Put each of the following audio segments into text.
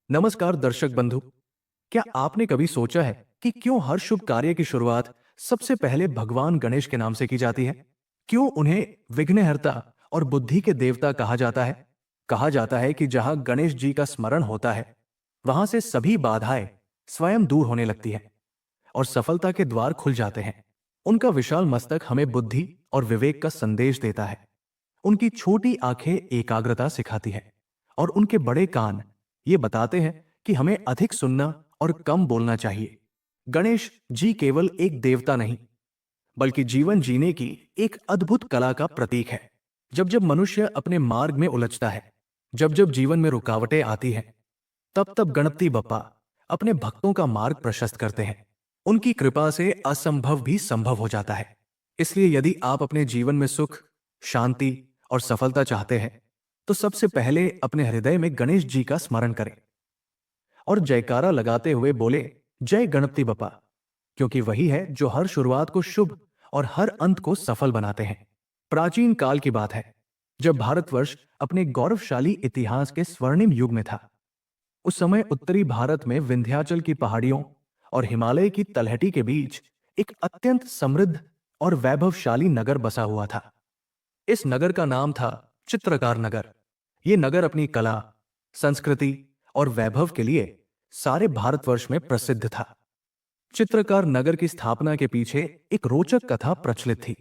नमस्कार दर्शक बंधु। क्या आपने कभी सोचा है कि क्यों हर शुभ कार्य की शुरुआत सबसे पहले भगवान गणेश के नाम से की जाती है? क्यों उन्हें विघ्नहर्ता और बुद्धि के देवता कहा जाता है? कहा जाता है कि जहां गणेश जी का स्मरण होता है, वहां से सभी बाधाएं स्वयं दूर होने लगती हैं और सफलता के द्वार खुल जाते हैं। उनका विशाल मस्तक हमें बुद्धि और विवेक का संदेश देता है। उनकी छोटी आंखें एकाग्रता सिखाती हैं और उनके बड़े कान ये बताते हैं कि हमें अधिक सुनना और कम बोलना चाहिए। गणेश जी केवल एक देवता नहीं, बल्कि जीवन जीने की एक अद्भुत कला का प्रतीक है। जब जब मनुष्य अपने मार्ग में उलझता है, जब जब जीवन में रुकावटें आती हैं, तब तब गणपति बप्पा अपने भक्तों का मार्ग प्रशस्त करते हैं। उनकी कृपा से असंभव भी संभव हो जाता है। इसलिए यदि आप अपने जीवन में सुख, शांति और सफलता चाहते हैं, तो सबसे पहले अपने हृदय में गणेश जी का स्मरण करें और जयकारा लगाते हुए बोले, जय गणपति बप्पा, क्योंकि वही है जो हर शुरुआत को शुभ और हर अंत को सफल बनाते हैं। प्राचीन काल की बात है, जब भारतवर्ष अपने गौरवशाली इतिहास के स्वर्णिम युग में था। उस समय उत्तरी भारत में विंध्याचल की पहाड़ियों और हिमालय की तलहटी के बीच एक अत्यंत समृद्ध और वैभवशाली नगर बसा हुआ था। इस नगर का नाम था चित्रकार नगर। यह नगर अपनी कला, संस्कृति और वैभव के लिए सारे भारतवर्ष में प्रसिद्ध था। चित्रकार नगर की स्थापना के पीछे एक रोचक कथा प्रचलित थी।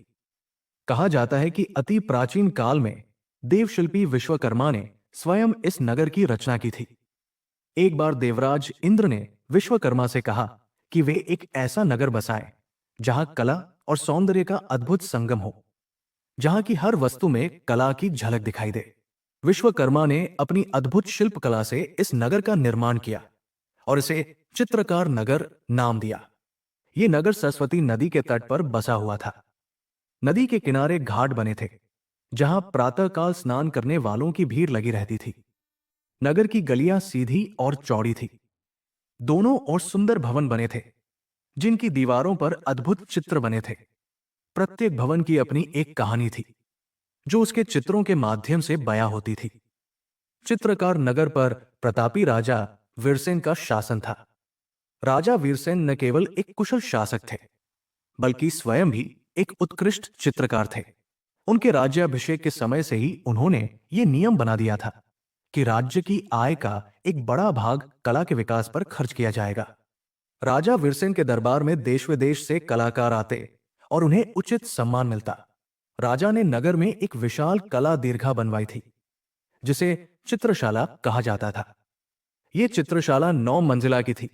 कहा जाता है कि अति प्राचीन काल में देवशिल्पी विश्वकर्मा ने स्वयं इस नगर की रचना की थी। एक बार देवराज इंद्र ने विश्वकर्मा से कहा कि वे एक ऐसा नगर बसाएं जहां कला और सौंदर्य का अद्भुत संगम हो, जहां की हर वस्तु में कला की झलक दिखाई दे। विश्वकर्मा ने अपनी अद्भुत शिल्प कला से इस नगर का निर्माण किया और इसे चित्रकार नगर नाम दिया। यह नगर सरस्वती नदी के तट पर बसा हुआ था। नदी के किनारे घाट बने थे, जहां प्रातःकाल स्नान करने वालों की भीड़ लगी रहती थी। नगर की गलियां सीधी और चौड़ी थी। दोनों ओर सुंदर भवन बने थे, जिनकी दीवारों पर अद्भुत चित्र बने थे। प्रत्येक भवन की अपनी एक कहानी थी, जो उसके चित्रों के माध्यम से बयां होती थी। चित्रकार नगर पर प्रतापी राजा वीरसेन का शासन था। राजा वीरसेन न केवल एक कुशल शासक थे, बल्कि स्वयं भी एक उत्कृष्ट चित्रकार थे। उनके राज्याभिषेक के समय से ही उन्होंने ये नियम बना दिया था कि राज्य की आय का एक बड़ा भाग कला के विकास पर खर्च किया जाएगा। राजा वीरसेन के दरबार में देश विदेश से कलाकार आते और उन्हें उचित सम्मान मिलता। राजा ने नगर में एक विशाल कला दीर्घा बनवाई थी, जिसे चित्रशाला कहा जाता था। यह चित्रशाला 9 मंजिला की थी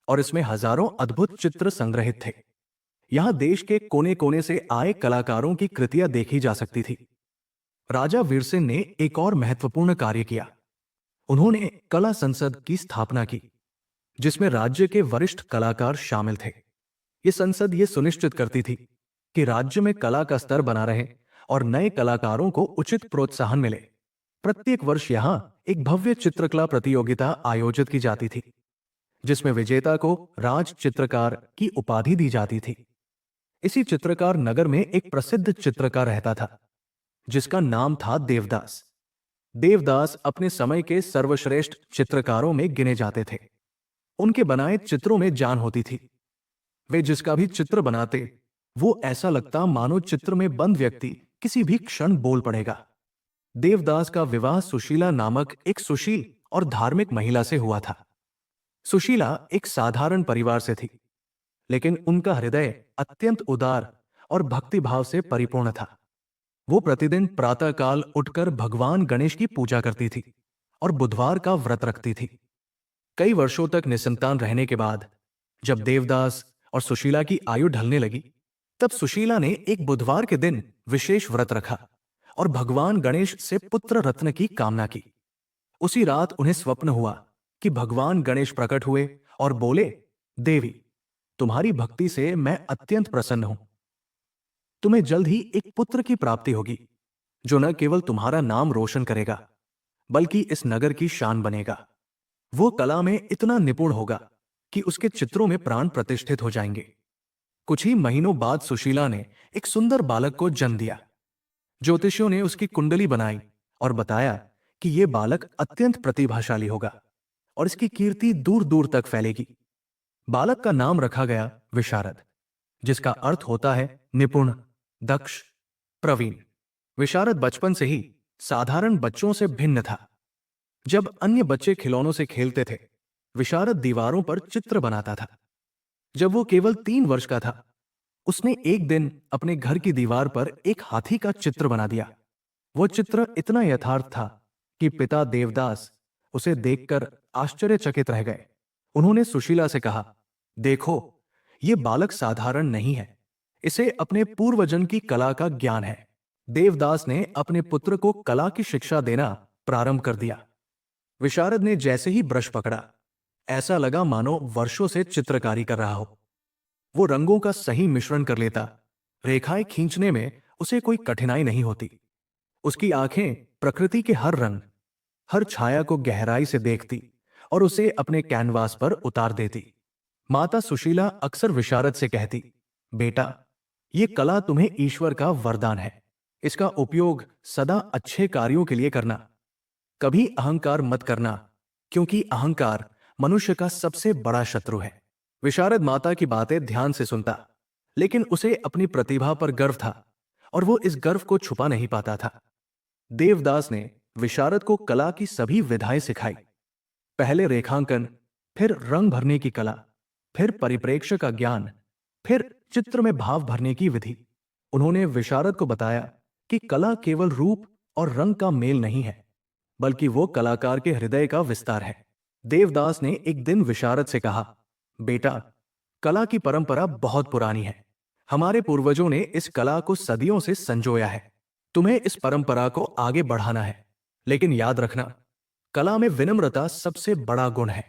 और इसमें हजारों अद्भुत चित्र संग्रहित थे। यहां देश के कोने कोने से आए कलाकारों की कृतियां देखी जा सकती थी। राजा वीरसेन ने एक और महत्वपूर्ण कार्य किया। उन्होंने कला संसद की स्थापना की, जिसमें राज्य के वरिष्ठ कलाकार शामिल थे। यह संसद यह सुनिश्चित करती थी कि राज्य में कला का स्तर बना रहे और नए कलाकारों को उचित प्रोत्साहन मिले। प्रत्येक वर्ष यहां एक भव्य चित्रकला प्रतियोगिता आयोजित की जाती थी, जिसमें विजेता को राज चित्रकार की उपाधि दी जाती थी। इसी चित्रकार नगर में एक प्रसिद्ध चित्रकार रहता था, जिसका नाम था देवदास। देवदास अपने समय के सर्वश्रेष्ठ चित्रकारों में गिने जाते थे। उनके बनाए चित्रों में जान होती थी। वे जिसका भी चित्र बनाते, वो ऐसा लगता मानो चित्र में बंद व्यक्ति किसी भी क्षण बोल पड़ेगा। देवदास का विवाह सुशीला नामक एक सुशील और धार्मिक महिला से हुआ था। सुशीला एक साधारण परिवार से थी, लेकिन उनका हृदय अत्यंत उदार और भक्तिभाव से परिपूर्ण था। वो प्रतिदिन प्रातःकाल उठकर भगवान गणेश की पूजा करती थी और बुधवार का व्रत रखती थी। कई वर्षों तक निसंतान रहने के बाद जब देवदास और सुशीला की आयु ढलने लगी, तब सुशीला ने एक बुधवार के दिन विशेष व्रत रखा और भगवान गणेश से पुत्र रत्न की कामना की। उसी रात उन्हें स्वप्न हुआ कि भगवान गणेश प्रकट हुए और बोले, देवी, तुम्हारी भक्ति से मैं अत्यंत प्रसन्न हूं। तुम्हें जल्द ही एक पुत्र की प्राप्ति होगी, जो न केवल तुम्हारा नाम रोशन करेगा, बल्कि इस नगर की शान बनेगा। वो कला में इतना निपुण होगा कि उसके चित्रों में प्राण प्रतिष्ठित हो जाएंगे। कुछ ही महीनों बाद सुशीला ने एक सुंदर बालक को जन्म दिया। ज्योतिषियों ने उसकी कुंडली बनाई और बताया कि यह बालक अत्यंत प्रतिभाशाली होगा और इसकी कीर्ति दूर दूर तक फैलेगी। बालक का नाम रखा गया विशारद, जिसका अर्थ होता है निपुण, दक्ष, प्रवीण। विशारद बचपन से ही साधारण बच्चों से भिन्न था। जब अन्य बच्चे खिलौनों से खेलते थे, विशारद दीवारों पर चित्र बनाता था। जब वो केवल 3 वर्ष का था, उसने एक दिन अपने घर की दीवार पर एक हाथी का चित्र बना दिया। वो चित्र इतना यथार्थ था कि पिता देवदास उसे देखकर आश्चर्यचकित रह गए। उन्होंने सुशीला से कहा, देखो, ये बालक साधारण नहीं है, इसे अपने पूर्वजन की कला का ज्ञान है। देवदास ने अपने पुत्र को कला की शिक्षा देना प्रारंभ कर दिया। विशारद ने जैसे ही ब्रश पकड़ा, ऐसा लगा मानो वर्षों से चित्रकारी कर रहा हो। वो रंगों का सही मिश्रण कर लेता, रेखाएं खींचने में उसे कोई कठिनाई नहीं होती। उसकी आंखें प्रकृति के हर रंग, हर छाया को गहराई से देखती और उसे अपने कैनवास पर उतार देती। माता सुशीला अक्सर विशारद से कहती, बेटा, ये कला तुम्हें ईश्वर का वरदान है। इसका उपयोग सदा अच्छे कार्यों के लिए करना। कभी अहंकार मत करना, क्योंकि अहंकार मनुष्य का सबसे बड़ा शत्रु है। विशारद माता की बातें ध्यान से सुनता, लेकिन उसे अपनी प्रतिभा पर गर्व था और वो इस गर्व को छुपा नहीं पाता था। देवदास ने विशारद को कला की सभी विधाएं सिखाई। पहले रेखांकन, फिर रंग भरने की कला, फिर परिप्रेक्ष्य का ज्ञान, फिर चित्र में भाव भरने की विधि। उन्होंने विशारद को बताया कि कला केवल रूप और रंग का मेल नहीं है, बल्कि वो कलाकार के हृदय का विस्तार है। देवदास ने एक दिन विशारद से कहा, बेटा, कला की परंपरा बहुत पुरानी है। हमारे पूर्वजों ने इस कला को सदियों से संजोया है। तुम्हें इस परंपरा को आगे बढ़ाना है, लेकिन याद रखना, कला में विनम्रता सबसे बड़ा गुण है।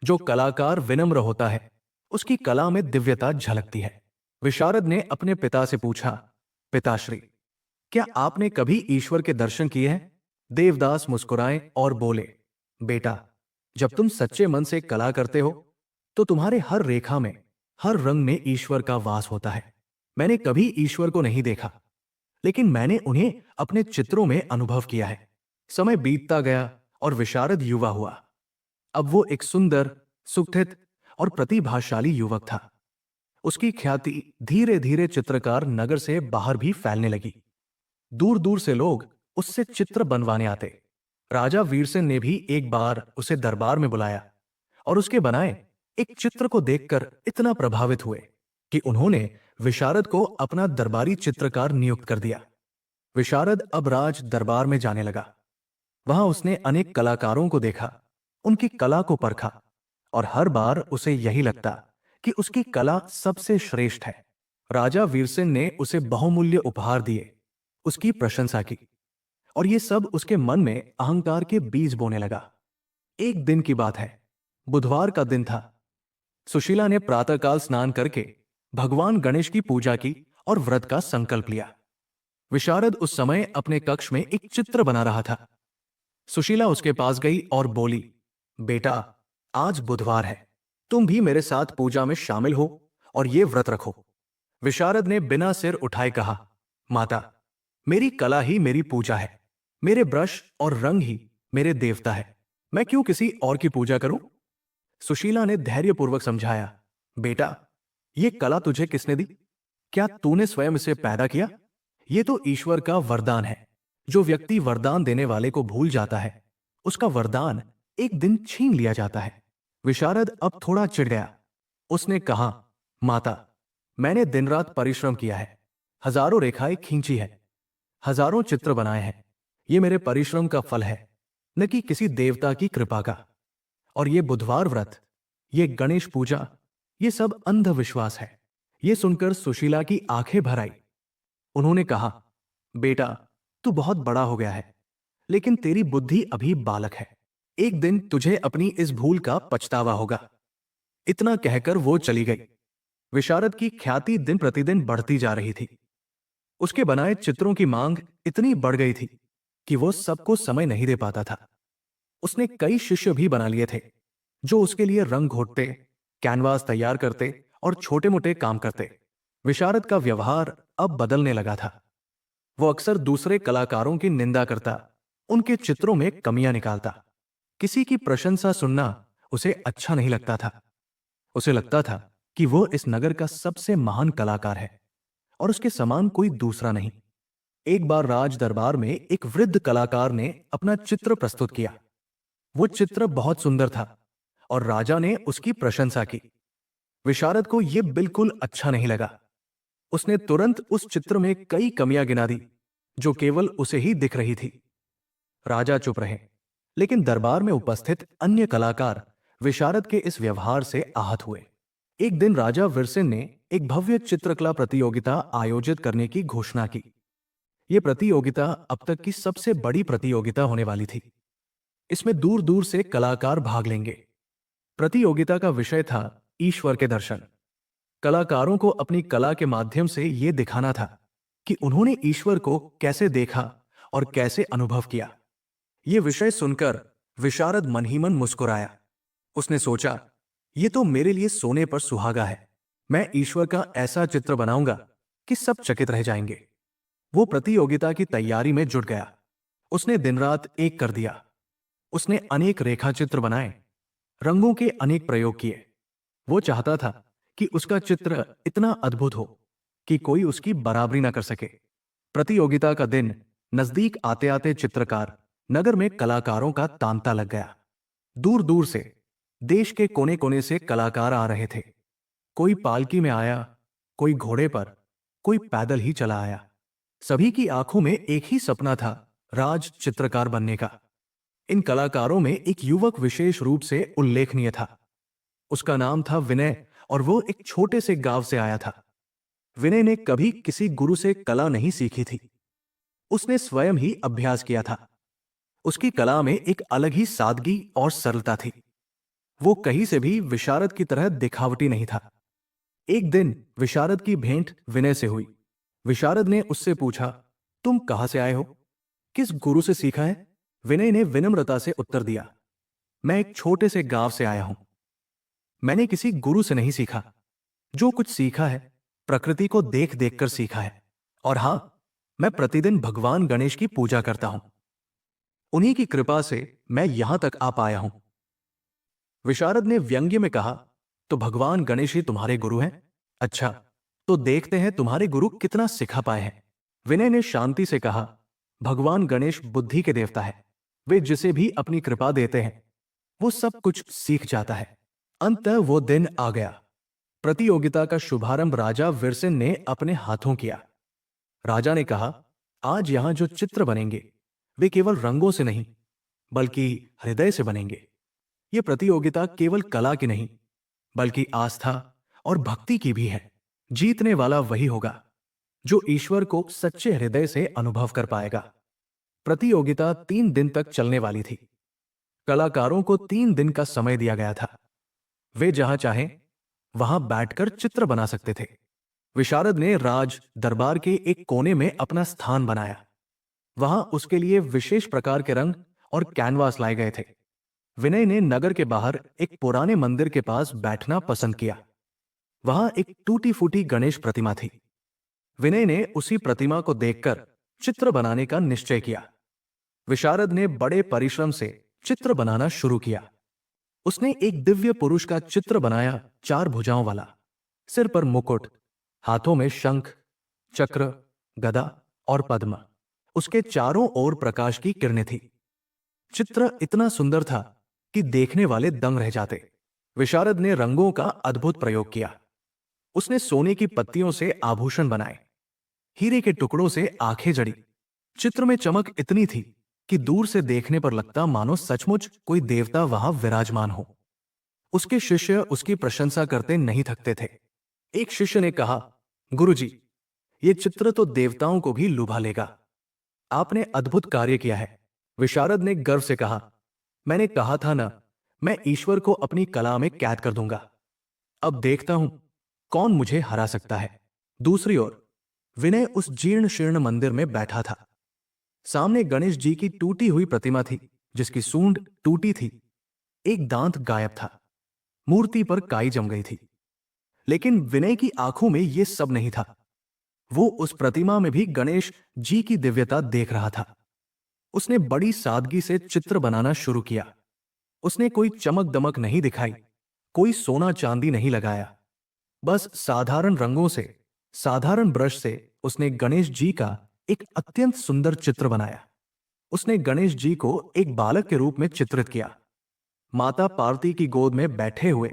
जो कलाकार विनम्र होता है, उसकी कला में दिव्यता झलकती है। विशारद ने अपने पिता से पूछा, पिताश्री, क्या आपने कभी ईश्वर के दर्शन किए हैं? देवदास मुस्कुराए और बोले, बेटा, जब तुम सच्चे मन से कला करते हो, तो तुम्हारे हर रेखा में, हर रंग में ईश्वर का वास होता है। मैंने कभी ईश्वर को नहीं देखा, लेकिन मैंने उन्हें अपने चित्रों में अनुभव किया है। समय बीतता गया और विशारद युवा हुआ। अब वो एक सुंदर, सुखित और प्रतिभाशाली युवक था। उसकी ख्याति धीरे धीरे चित्रकार नगर से बाहर भी फैलने लगी। दूर दूर से लोग उससे चित्र बनवाने आते। राजा वीरसेन ने भी एक बार उसे दरबार में बुलाया और उसके बनाए एक चित्र को देखकर इतना प्रभावित हुए कि उन्होंने विशारद को अपना दरबारी चित्रकार नियुक्त कर दिया। विशारद अब राज दरबार में जाने लगा। वहां उसने अनेक कलाकारों को देखा, उनकी कला को परखा, और हर बार उसे यही लगता कि उसकी कला सबसे श्रेष्ठ है। राजा वीरसेन ने उसे बहुमूल्य उपहार दिए, उसकी प्रशंसा की, और ये सब उसके मन में अहंकार के बीज बोने लगा। एक दिन की बात है, बुधवार का दिन था। सुशीला ने प्रातःकाल स्नान करके भगवान गणेश की पूजा की और व्रत का संकल्प लिया। विशारद उस समय अपने कक्ष में एक चित्र बना रहा था। सुशीला उसके पास गई और बोली, बेटा, आज बुधवार है, तुम भी मेरे साथ पूजा में शामिल हो और ये व्रत रखो। विशारद ने बिना सिर उठाए कहा, माता, मेरी कला ही मेरी पूजा है, मेरे ब्रश और रंग ही मेरे देवता है, मैं क्यों किसी और की पूजा करूं? सुशीला ने धैर्यपूर्वक समझाया, बेटा, ये कला तुझे किसने दी? क्या तूने स्वयं इसे पैदा किया? ये तो ईश्वर का वरदान है। जो व्यक्ति वरदान देने वाले को भूल जाता है, उसका वरदान एक दिन छीन लिया जाता है। विशारद अब थोड़ा चिढ़ गया। उसने कहा, माता, मैंने दिन रात परिश्रम किया है, हजारों रेखाएं खींची है, हजारों चित्र बनाए हैं। ये मेरे परिश्रम का फल है, न कि किसी देवता की कृपा का। और ये बुधवार व्रत, ये गणेश पूजा, ये सब अंधविश्वास है। ये सुनकर सुशीला की आंखें भर आई। उन्होंने कहा, बेटा, तू बहुत बड़ा हो गया है, लेकिन तेरी बुद्धि अभी बालक है। एक दिन तुझे अपनी इस भूल का पछतावा होगा। इतना कहकर वो चली गई। विशारद की ख्याति दिन प्रतिदिन बढ़ती जा रही थी। उसके बनाए चित्रों की मांग इतनी बढ़ गई थी कि वो सबको समय नहीं दे पाता था। उसने कई शिष्य भी बना लिए थे, जो उसके लिए रंग घोटते, कैनवास तैयार करते और छोटे मोटे काम करते। विशारद का व्यवहार अब बदलने लगा था। वो अक्सर दूसरे कलाकारों की निंदा करता, उनके चित्रों में कमियां निकालता। किसी की प्रशंसा सुनना उसे अच्छा नहीं लगता था। उसे लगता था कि वो इस नगर का सबसे महान कलाकार है और उसके समान कोई दूसरा नहीं। एक बार राज दरबार में एक वृद्ध कलाकार ने अपना चित्र प्रस्तुत किया। वो चित्र बहुत सुंदर था और राजा ने उसकी प्रशंसा की। विशारद को यह बिल्कुल अच्छा नहीं लगा। उसने तुरंत उस चित्र में कई कमियां गिना दी जो केवल उसे ही दिख रही थी। राजा चुप रहे, लेकिन दरबार में उपस्थित अन्य कलाकार विशारद के इस व्यवहार से आहत हुए। एक दिन राजा विरसेन ने एक भव्य चित्रकला प्रतियोगिता आयोजित करने की घोषणा की। यह प्रतियोगिता अब तक की सबसे बड़ी प्रतियोगिता होने वाली थी। इसमें दूर दूर से कलाकार भाग लेंगे। प्रतियोगिता का विषय था ईश्वर के दर्शन। कलाकारों को अपनी कला के माध्यम से यह दिखाना था कि उन्होंने ईश्वर को कैसे देखा और कैसे अनुभव किया। यह विषय सुनकर विशारद मन ही मन मुस्कुराया। उसने सोचा, यह तो मेरे लिए सोने पर सुहागा है। मैं ईश्वर का ऐसा चित्र बनाऊंगा कि सब चकित रह जाएंगे। वो प्रतियोगिता की तैयारी में जुट गया। उसने दिन रात एक कर दिया। उसने अनेक रेखाचित्र बनाए, रंगों के अनेक प्रयोग किए। वो चाहता था कि उसका चित्र इतना अद्भुत हो कि कोई उसकी बराबरी ना कर सके। प्रतियोगिता का दिन नजदीक आते आते चित्रकार नगर में कलाकारों का तांता लग गया। दूर दूर से, देश के कोने कोने से कलाकार आ रहे थे। कोई पालकी में आया, कोई घोड़े पर, कोई पैदल ही चला आया। सभी की आंखों में एक ही सपना था, राज चित्रकार बनने का। इन कलाकारों में एक युवक विशेष रूप से उल्लेखनीय था। उसका नाम था विनय और वो एक छोटे से गांव से आया था। विनय ने कभी किसी गुरु से कला नहीं सीखी थी। उसने स्वयं ही अभ्यास किया था। उसकी कला में एक अलग ही सादगी और सरलता थी। वो कहीं से भी विशारद की तरह दिखावटी नहीं था। एक दिन विशारद की भेंट विनय से हुई। विशारद ने उससे पूछा, तुम कहां से आए हो? किस गुरु से सीखा है? विनय ने विनम्रता से उत्तर दिया, मैं एक छोटे से गांव से आया हूं। मैंने किसी गुरु से नहीं सीखा। जो कुछ सीखा है प्रकृति को देख देखकर सीखा है। और हां, मैं प्रतिदिन भगवान गणेश की पूजा करता हूं। उन्हीं की कृपा से मैं यहां तक आ पाया हूं। विशारद ने व्यंग्य में कहा, तो भगवान गणेश ही तुम्हारे गुरु हैं? अच्छा, तो देखते हैं तुम्हारे गुरु कितना सिखा पाए हैं। विनय ने शांति से कहा, भगवान गणेश बुद्धि के देवता है। वे जिसे भी अपनी कृपा देते हैं वो सब कुछ सीख जाता है। अंततः वो दिन आ गया। प्रतियोगिता का शुभारंभ राजा विरसेन ने अपने हाथों किया। राजा ने कहा, आज यहां जो चित्र बनेंगे वे केवल रंगों से नहीं बल्कि हृदय से बनेंगे। ये प्रतियोगिता केवल कला की नहीं बल्कि आस्था और भक्ति की भी है। जीतने वाला वही होगा जो ईश्वर को सच्चे हृदय से अनुभव कर पाएगा। प्रतियोगिता 3 दिन तक चलने वाली थी। कलाकारों को 3 दिन का समय दिया गया था। वे जहां चाहें वहां बैठकर चित्र बना सकते थे। विशारद ने राज दरबार के एक कोने में अपना स्थान बनाया। वहां उसके लिए विशेष प्रकार के रंग और कैनवास लाए गए थे। विनय ने नगर के बाहर एक पुराने मंदिर के पास बैठना पसंद किया। वहां एक टूटी फूटी गणेश प्रतिमा थी। विनय ने उसी प्रतिमा को देखकर चित्र बनाने का निश्चय किया। विशारद ने बड़े परिश्रम से चित्र बनाना शुरू किया। उसने एक दिव्य पुरुष का चित्र बनाया, 4 भुजाओं वाला, सिर पर मुकुट, हाथों में शंख, चक्र, गदा और पद्म। उसके चारों ओर प्रकाश की किरणें थी। चित्र इतना सुंदर था कि देखने वाले दंग रह जाते। विशारद ने रंगों का अद्भुत प्रयोग किया। उसने सोने की पत्तियों से आभूषण बनाए, हीरे के टुकड़ों से आंखें जड़ी। चित्र में चमक इतनी थी कि दूर से देखने पर लगता मानो सचमुच कोई देवता वहां विराजमान हो। उसके शिष्य उसकी प्रशंसा करते नहीं थकते थे। एक शिष्य ने कहा, गुरुजी, ये चित्र तो देवताओं को भी लुभा लेगा। आपने अद्भुत कार्य किया है। विशारद ने गर्व से कहा, मैंने कहा था ना, मैं ईश्वर को अपनी कला में कैद कर दूंगा। अब देखता हूं कौन मुझे हरा सकता है। दूसरी ओर विनय उस जीर्ण शीर्ण मंदिर में बैठा था। सामने गणेश जी की टूटी हुई प्रतिमा थी जिसकी सूंड टूटी थी। एक दांत गायब था। मूर्ति पर काई जम गई थी। लेकिन विनय की आंखों में यह सब नहीं था। वो उस प्रतिमा में भी गणेश जी की दिव्यता देख रहा था। उसने बड़ी सादगी से चित्र बनाना शुरू किया। उसने कोई चमक दमक नहीं दिखाई, कोई सोना चांदी नहीं लगाया। बस साधारण रंगों से, साधारण ब्रश से उसने गणेश जी का एक अत्यंत सुंदर चित्र बनाया। उसने गणेश जी को एक बालक के रूप में चित्रित किया, माता पार्वती की गोद में बैठे हुए,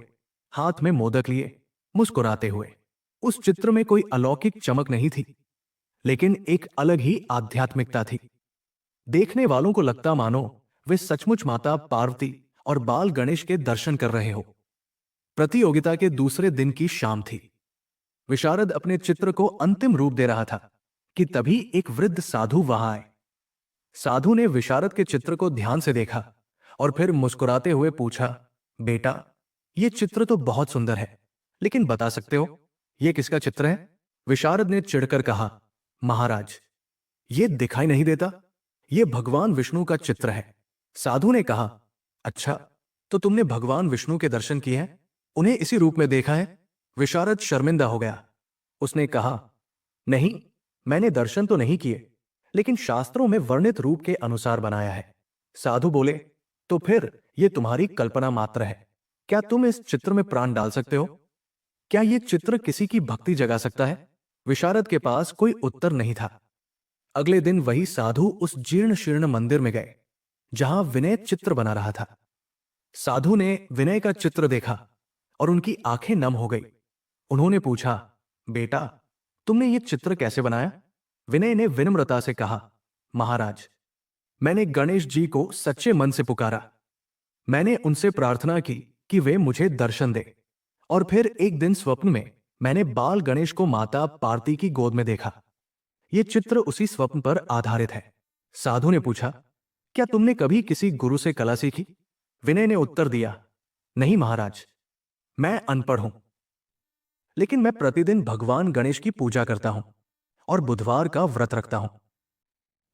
हाथ में मोदक लिए, मुस्कुराते हुए। उस चित्र में कोई अलौकिक चमक नहीं थी, लेकिन एक अलग ही आध्यात्मिकता थी। देखने वालों को लगता मानो वे सचमुच माता पार्वती और बाल गणेश के दर्शन कर रहे हो। प्रतियोगिता के दूसरे दिन की शाम थी। विशारद अपने चित्र को अंतिम रूप दे रहा था कि तभी एक वृद्ध साधु वहां आए। साधु ने विशारद के चित्र को ध्यान से देखा और फिर मुस्कुराते हुए पूछा, बेटा, यह चित्र तो बहुत सुंदर है, लेकिन बता सकते हो यह किसका चित्र है? विशारद ने चिढ़कर कहा, महाराज, यह दिखाई नहीं देता, यह भगवान विष्णु का चित्र है। साधु ने कहा, अच्छा, तो तुमने भगवान विष्णु के दर्शन किए हैं, उन्हें इसी रूप में देखा है? विशारद शर्मिंदा हो गया। उसने कहा, नहीं, मैंने दर्शन तो नहीं किए, लेकिन शास्त्रों में वर्णित रूप के अनुसार बनाया है। साधु बोले, तो फिर यह तुम्हारी कल्पना मात्र है। क्या तुम इस चित्र में प्राण डाल सकते हो? क्या यह चित्र किसी की भक्ति जगा सकता है? विशारद के पास कोई उत्तर नहीं था। अगले दिन वही साधु उस जीर्ण शीर्ण मंदिर में गए जहां विनय चित्र बना रहा था। साधु ने विनय का चित्र देखा और उनकी आंखें नम हो गई। उन्होंने पूछा, बेटा, तुमने ये चित्र कैसे बनाया? विनय ने विनम्रता से कहा, महाराज, मैंने गणेश जी को सच्चे मन से पुकारा। मैंने उनसे प्रार्थना की कि वे मुझे दर्शन दे, और फिर एक दिन स्वप्न में मैंने बाल गणेश को माता पार्वती की गोद में देखा। यह चित्र उसी स्वप्न पर आधारित है। साधु ने पूछा, क्या तुमने कभी किसी गुरु से कला सीखी? विनय ने उत्तर दिया, नहीं महाराज, मैं अनपढ़ हूं, लेकिन मैं प्रतिदिन भगवान गणेश की पूजा करता हूं और बुधवार का व्रत रखता हूं।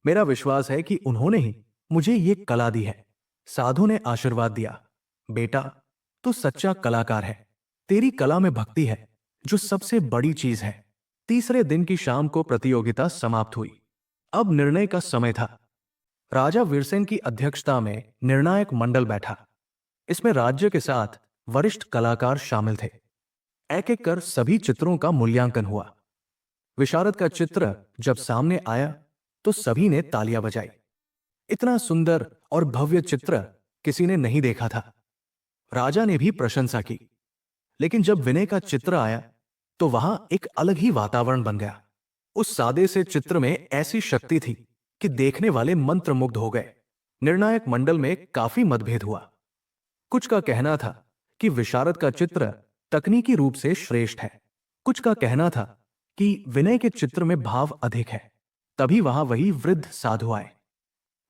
मेरा विश्वास है कि उन्होंने ही मुझे ये कला दी है। साधु ने आशीर्वाद दिया, बेटा, तू सच्चा कलाकार है। तेरी कला में भक्ति है, जो सबसे बड़ी चीज है। तीसरे दिन की शाम को प्रतियोगिता समाप्त हुई। अब निर्णय का समय था। राजा वीरसेन की अध्यक्षता में निर्णायक मंडल बैठा। इसमें राज्य के साथ वरिष्ठ कलाकार शामिल थे। एक एक कर सभी चित्रों का मूल्यांकन हुआ। विशारद का चित्र जब सामने आया तो सभी ने तालियां बजाई। इतना सुंदर और भव्य चित्र किसी ने नहीं देखा था। राजा ने भी प्रशंसा की। लेकिन जब विनय का चित्र आया तो वहां एक अलग ही वातावरण बन गया। उस सादे से चित्र में ऐसी शक्ति थी कि देखने वाले मंत्रमुग्ध हो गए। निर्णायक मंडल में काफी मतभेद हुआ। कुछ का कहना था कि विशारद का चित्र तकनीकी रूप से श्रेष्ठ है। कुछ का कहना था कि विनय के चित्र में भाव अधिक है। तभी वहां वही वृद्ध साधु आए।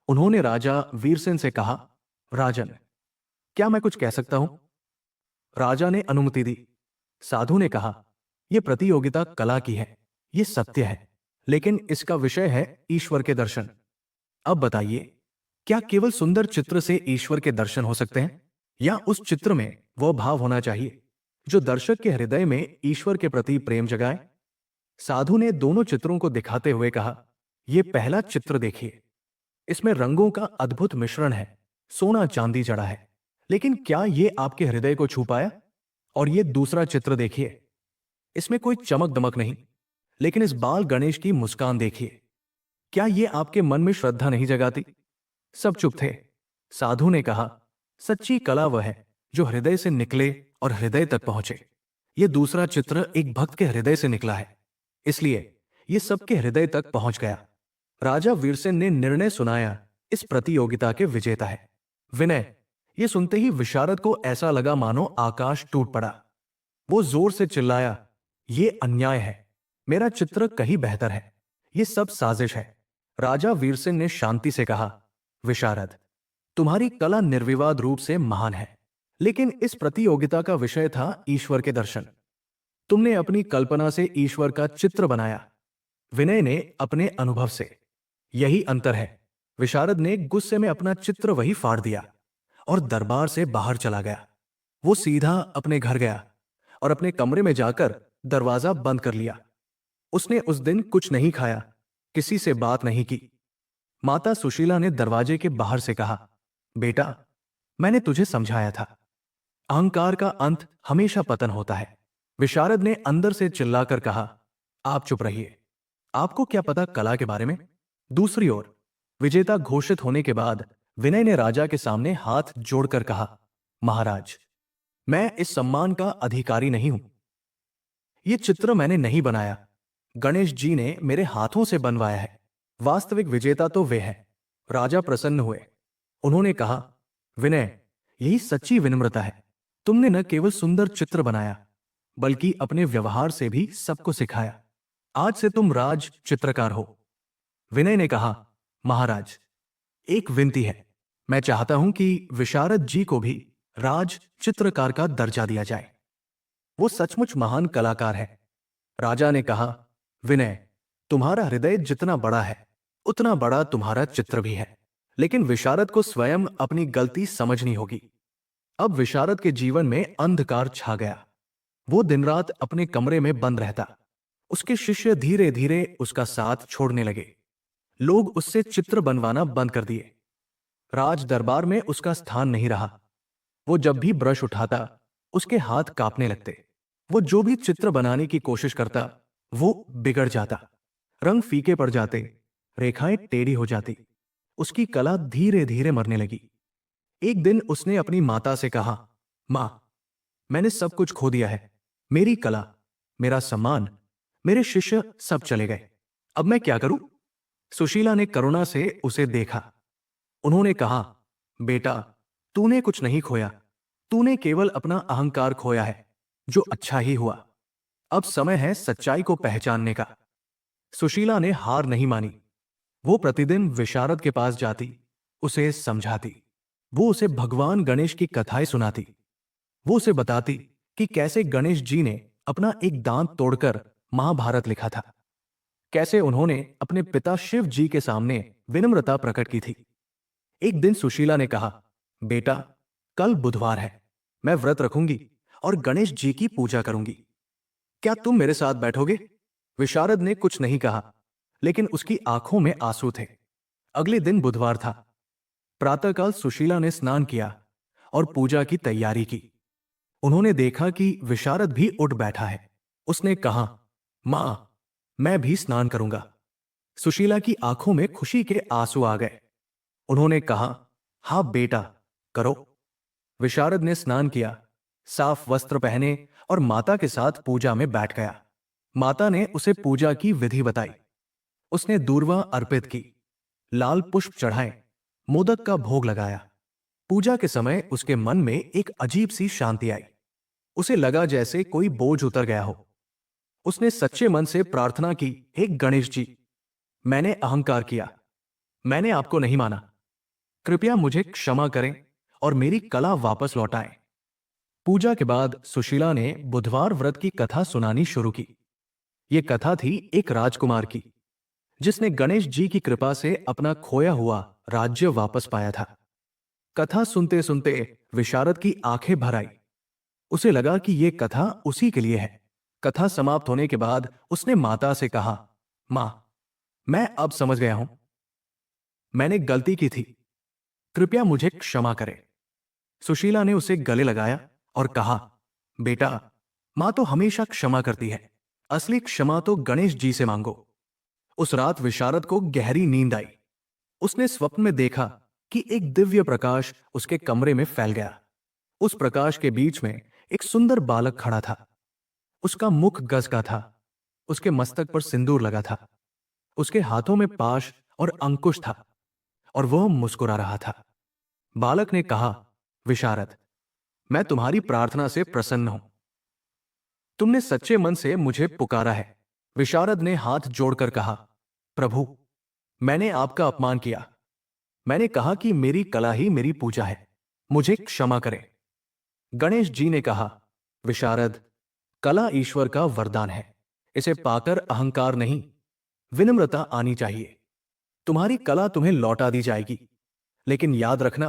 उन्होंने राजा वीरसेन से कहा, राजन, क्या मैं कुछ कह सकता हूं? राजा ने अनुमति दी। साधु ने कहा, यह प्रतियोगिता कला की है, यह सत्य है, लेकिन इसका विषय है ईश्वर के दर्शन। अब बताइए, क्या केवल सुंदर चित्र से ईश्वर के दर्शन हो सकते हैं, या उस चित्र में वह भाव होना चाहिए जो दर्शक के हृदय में ईश्वर के प्रति प्रेम जगाए? साधु ने दोनों चित्रों को दिखाते हुए कहा, यह पहला चित्र देखिए। इसमें रंगों का अद्भुत मिश्रण है, सोना चांदी जड़ा है, लेकिन क्या यह आपके हृदय को छू पाया? और यह दूसरा चित्र देखिए। इसमें कोई चमक दमक नहीं, लेकिन इस बाल गणेश की मुस्कान देखिए। क्या यह आपके मन में श्रद्धा नहीं जगाती? सब चुप थे। साधु ने कहा, सच्ची कला वह है जो हृदय से निकले और हृदय तक पहुंचे। यह दूसरा चित्र एक भक्त के हृदय से निकला है, इसलिए यह सबके हृदय तक पहुंच गया। राजा वीरसेन ने निर्णय सुनाया, इस प्रतियोगिता के विजेता है विनय। यह सुनते ही विशारद को ऐसा लगा मानो आकाश टूट पड़ा। वो जोर से चिल्लाया, यह अन्याय है, मेरा चित्र कहीं बेहतर है, यह सब साजिश है। राजा वीरसेन ने शांति से कहा, विशारद, तुम्हारी कला निर्विवाद रूप से महान है, लेकिन इस प्रतियोगिता का विषय था ईश्वर के दर्शन। तुमने अपनी कल्पना से ईश्वर का चित्र बनाया, विनय ने अपने अनुभव से। यही अंतर है। विशारद ने गुस्से में अपना चित्र वही फाड़ दिया और दरबार से बाहर चला गया। वो सीधा अपने घर गया और अपने कमरे में जाकर दरवाजा बंद कर लिया। उसने उस दिन कुछ नहीं खाया, किसी से बात नहीं की। माता सुशीला ने दरवाजे के बाहर से कहा, बेटा, मैंने तुझे समझाया था, अहंकार का अंत हमेशा पतन होता है। विशारद ने अंदर से चिल्लाकर कहा, आप चुप रहिए, आपको क्या पता कला के बारे में। दूसरी ओर विजेता घोषित होने के बाद विनय ने राजा के सामने हाथ जोड़कर कहा, महाराज, मैं इस सम्मान का अधिकारी नहीं हूं। यह चित्र मैंने नहीं बनाया, गणेश जी ने मेरे हाथों से बनवाया है। वास्तविक विजेता तो वे हैं। राजा प्रसन्न हुए। उन्होंने कहा, विनय, यही सच्ची विनम्रता है। तुमने न केवल सुंदर चित्र बनाया, बल्कि अपने व्यवहार से भी सबको सिखाया। आज से तुम राज चित्रकार हो। विनय ने कहा, महाराज, एक विनती है। मैं चाहता हूं कि विशारद जी को भी राज चित्रकार का दर्जा दिया जाए। वो सचमुच महान कलाकार है। राजा ने कहा, विनय, तुम्हारा हृदय जितना बड़ा है, उतना बड़ा तुम्हारा चित्र भी है। लेकिन विशारद को स्वयं अपनी गलती समझनी होगी। अब विशारद के जीवन में अंधकार छा गया। वो दिन रात अपने कमरे में बंद रहता। उसके शिष्य धीरे धीरे उसका साथ छोड़ने लगे। लोग उससे चित्र बनवाना बंद कर दिए। राज दरबार में उसका स्थान नहीं रहा। वो जब भी ब्रश उठाता, उसके हाथ कांपने लगते। वो जो भी चित्र बनाने की कोशिश करता, वो बिगड़ जाता। रंग फीके पड़ जाते, रेखाएं टेढ़ी हो जाती। उसकी कला धीरे धीरे मरने लगी। एक दिन उसने अपनी माता से कहा, मां, मैंने सब कुछ खो दिया है। मेरी कला, मेरा सम्मान, मेरे शिष्य सब चले गए। अब मैं क्या करूं? सुशीला ने करुणा से उसे देखा। उन्होंने कहा, बेटा, तूने कुछ नहीं खोया। तूने केवल अपना अहंकार खोया है, जो अच्छा ही हुआ। अब समय है सच्चाई को पहचानने का। सुशीला ने हार नहीं मानी। वो प्रतिदिन विशारद के पास जाती, उसे समझाती। वो उसे भगवान गणेश की कथाएं सुनाती। वो उसे बताती कि कैसे गणेश जी ने अपना एक दांत तोड़कर महाभारत लिखा था, कैसे उन्होंने अपने पिता शिव जी के सामने विनम्रता प्रकट की थी। एक दिन सुशीला ने कहा, बेटा, कल बुधवार है, मैं व्रत रखूंगी और गणेश जी की पूजा करूंगी। क्या तुम मेरे साथ बैठोगे? विशारद ने कुछ नहीं कहा, लेकिन उसकी आंखों में आंसू थे। अगले दिन बुधवार था। प्रातःकाल सुशीला ने स्नान किया और पूजा की तैयारी की। उन्होंने देखा कि विशारद भी उठ बैठा है। उसने कहा, मां, मैं भी स्नान करूंगा। सुशीला की आंखों में खुशी के आंसू आ गए। उन्होंने कहा, हां बेटा, करो। विशारद ने स्नान किया, साफ वस्त्र पहने और माता के साथ पूजा में बैठ गया। माता ने उसे पूजा की विधि बताई। उसने दूर्वा अर्पित की, लाल पुष्प चढ़ाए, मोदक का भोग लगाया। पूजा के समय उसके मन में एक अजीब सी शांति आई। उसे लगा जैसे कोई बोझ उतर गया हो। उसने सच्चे मन से प्रार्थना की, हे गणेश जी, मैंने अहंकार किया, मैंने आपको नहीं माना। कृपया मुझे क्षमा करें और मेरी कला वापस लौटाएं। पूजा के बाद सुशीला ने बुधवार व्रत की कथा सुनानी शुरू की। यह कथा थी एक राजकुमार की, जिसने गणेश जी की कृपा से अपना खोया हुआ राज्य वापस पाया था। कथा सुनते सुनते विशारद की आंखें भर आई। उसे लगा कि यह कथा उसी के लिए है। कथा समाप्त होने के बाद उसने माता से कहा, मां, मैं अब समझ गया हूं, मैंने गलती की थी, कृपया मुझे क्षमा करें। सुशीला ने उसे गले लगाया और कहा, बेटा, मां तो हमेशा क्षमा करती है। असली क्षमा तो गणेश जी से मांगो। उस रात विशारद को गहरी नींद आई। उसने स्वप्न में देखा कि एक दिव्य प्रकाश उसके कमरे में फैल गया। उस प्रकाश के बीच में एक सुंदर बालक खड़ा था। उसका मुख गज का था, उसके मस्तक पर सिंदूर लगा था, उसके हाथों में पाश और अंकुश था और वह मुस्कुरा रहा था। बालक ने कहा, विशारद, मैं तुम्हारी प्रार्थना से प्रसन्न हूं। तुमने सच्चे मन से मुझे पुकारा है। विशारद ने हाथ जोड़कर कहा, प्रभु, मैंने आपका अपमान किया। मैंने कहा कि मेरी कला ही मेरी पूजा है, मुझे क्षमा करें। गणेश जी ने कहा, विशारद, कला ईश्वर का वरदान है। इसे पाकर अहंकार नहीं, विनम्रता आनी चाहिए। तुम्हारी कला तुम्हें लौटा दी जाएगी, लेकिन याद रखना,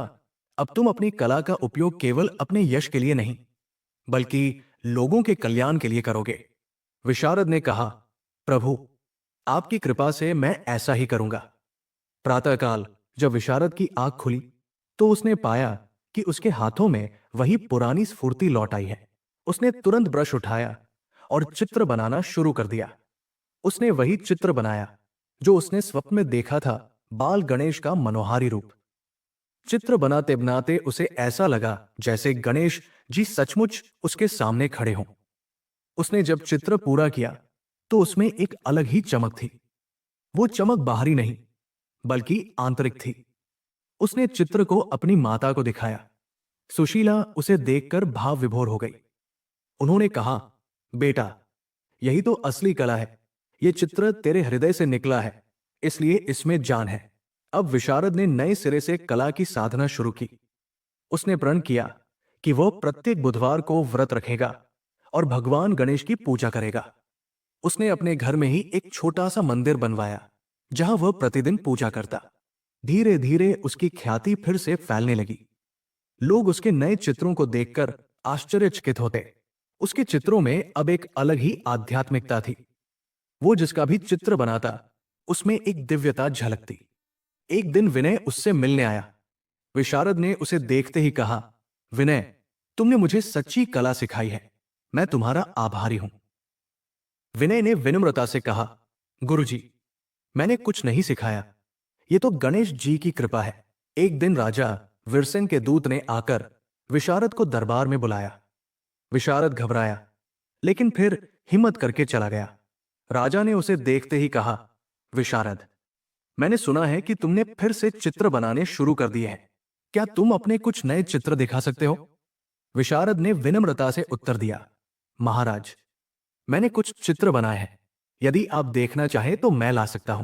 अब तुम अपनी कला का उपयोग केवल अपने यश के लिए नहीं, बल्कि लोगों के कल्याण के लिए करोगे। विशारद ने कहा, प्रभु, आपकी कृपा से मैं ऐसा ही करूंगा। प्रातःकाल जब विशारद की आंख खुली, तो उसने पाया कि उसके हाथों में वही पुरानी स्फूर्ति लौट आई है। उसने तुरंत ब्रश उठाया और चित्र बनाना शुरू कर दिया। उसने वही चित्र बनाया जो उसने स्वप्न में देखा था, बाल गणेश का मनोहारी रूप। चित्र बनाते बनाते उसे ऐसा लगा जैसे गणेश जी सचमुच उसके सामने खड़े हों। उसने जब चित्र पूरा किया तो उसमें एक अलग ही चमक थी। वो चमक बाहरी नहीं बल्कि आंतरिक थी। उसने चित्र को अपनी माता को दिखाया। सुशीला उसे देखकर भाव विभोर हो गई। उन्होंने कहा, बेटा, यही तो असली कला है। ये चित्र तेरे हृदय से निकला है, इसलिए इसमें जान है। अब विशारद ने नए सिरे से कला की साधना शुरू की। उसने प्रण किया कि वह प्रत्येक बुधवार को व्रत रखेगा और भगवान गणेश की पूजा करेगा। उसने अपने घर में ही एक छोटा सा मंदिर बनवाया जहां वह प्रतिदिन पूजा करता। धीरे धीरे उसकी ख्याति फिर से फैलने लगी। लोग उसके नए चित्रों को देखकर आश्चर्यचकित होते। उसके चित्रों में अब एक अलग ही आध्यात्मिकता थी। वो जिसका भी चित्र बनाता उसमें एक दिव्यता झलकती। एक दिन विनय उससे मिलने आया। विशारद ने उसे देखते ही कहा, विनय, तुमने मुझे सच्ची कला सिखाई है। मैं तुम्हारा आभारी हूं। विनय ने विनम्रता से कहा, गुरुजी, मैंने कुछ नहीं सिखाया। ये तो गणेश जी की कृपा है। एक दिन राजा वीरसेन के दूत ने आकर विशारद को दरबार में बुलाया। विशारद घबराया, लेकिन फिर हिम्मत करके चला गया। राजा ने उसे देखते ही कहा, विशारद, मैंने सुना है कि तुमने फिर से चित्र बनाने शुरू कर दिए हैं। क्या तुम अपने कुछ नए चित्र दिखा सकते हो? विशारद ने विनम्रता से उत्तर दिया, महाराज, मैंने कुछ चित्र बनाए हैं। यदि आप देखना चाहें तो मैं ला सकता हूं।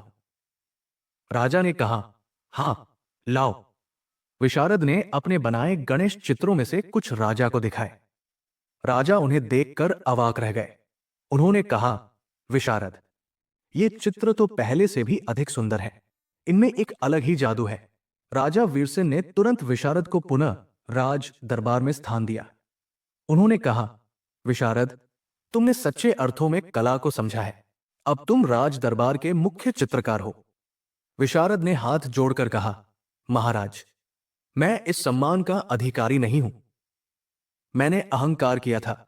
राजा ने कहा, हां, लाओ। विशारद ने अपने बनाए गणेश चित्रों में से कुछ राजा को दिखाए। राजा उन्हें देखकर अवाक रह गए। उन्होंने कहा, विशारद, ये चित्र तो पहले से भी अधिक सुंदर है। इनमें एक अलग ही जादू है। राजा वीरसेन ने तुरंत विशारद को पुनः राज दरबार में स्थान दिया। उन्होंने कहा, विशारद, तुमने सच्चे अर्थों में कला को समझा है। अब तुम राज दरबार के मुख्य चित्रकार हो। विशारद ने हाथ जोड़कर कहा, महाराज, मैं इस सम्मान का अधिकारी नहीं हूं। मैंने अहंकार किया था,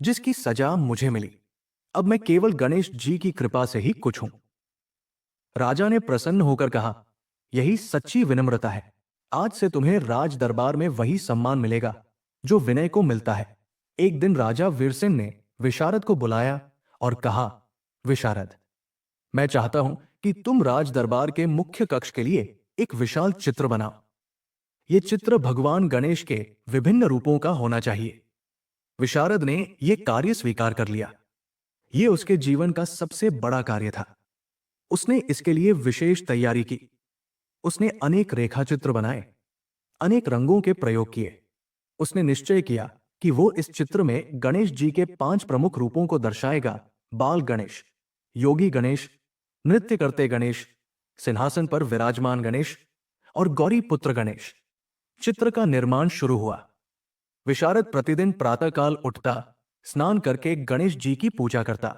जिसकी सजा मुझे मिली। अब मैं केवल गणेश जी की कृपा से ही कुछ हूं। राजा ने प्रसन्न होकर कहा, यही सच्ची विनम्रता है। आज से तुम्हें राज दरबार में वही सम्मान मिलेगा जो विनय को मिलता है। एक दिन राजा वीरसेन ने विशारद को बुलाया और कहा, विशारद, मैं चाहता हूं कि तुम राज दरबार के मुख्य कक्ष के लिए एक विशाल चित्र बनाओ। यह चित्र भगवान गणेश के विभिन्न रूपों का होना चाहिए। विशारद ने यह कार्य स्वीकार कर लिया। यह उसके जीवन का सबसे बड़ा कार्य था। उसने इसके लिए विशेष तैयारी की। उसने अनेक रेखाचित्र बनाए, अनेक रंगों के प्रयोग किए। उसने निश्चय किया कि वो इस चित्र में गणेश जी के 5 प्रमुख रूपों को दर्शाएगा: बाल गणेश, योगी गणेश, नृत्य करते गणेश, सिंहासन पर विराजमान गणेश और गौरी पुत्र गणेश। चित्र का निर्माण शुरू हुआ। विशारद प्रतिदिन प्रातःकाल उठता, स्नान करके गणेश जी की पूजा करता,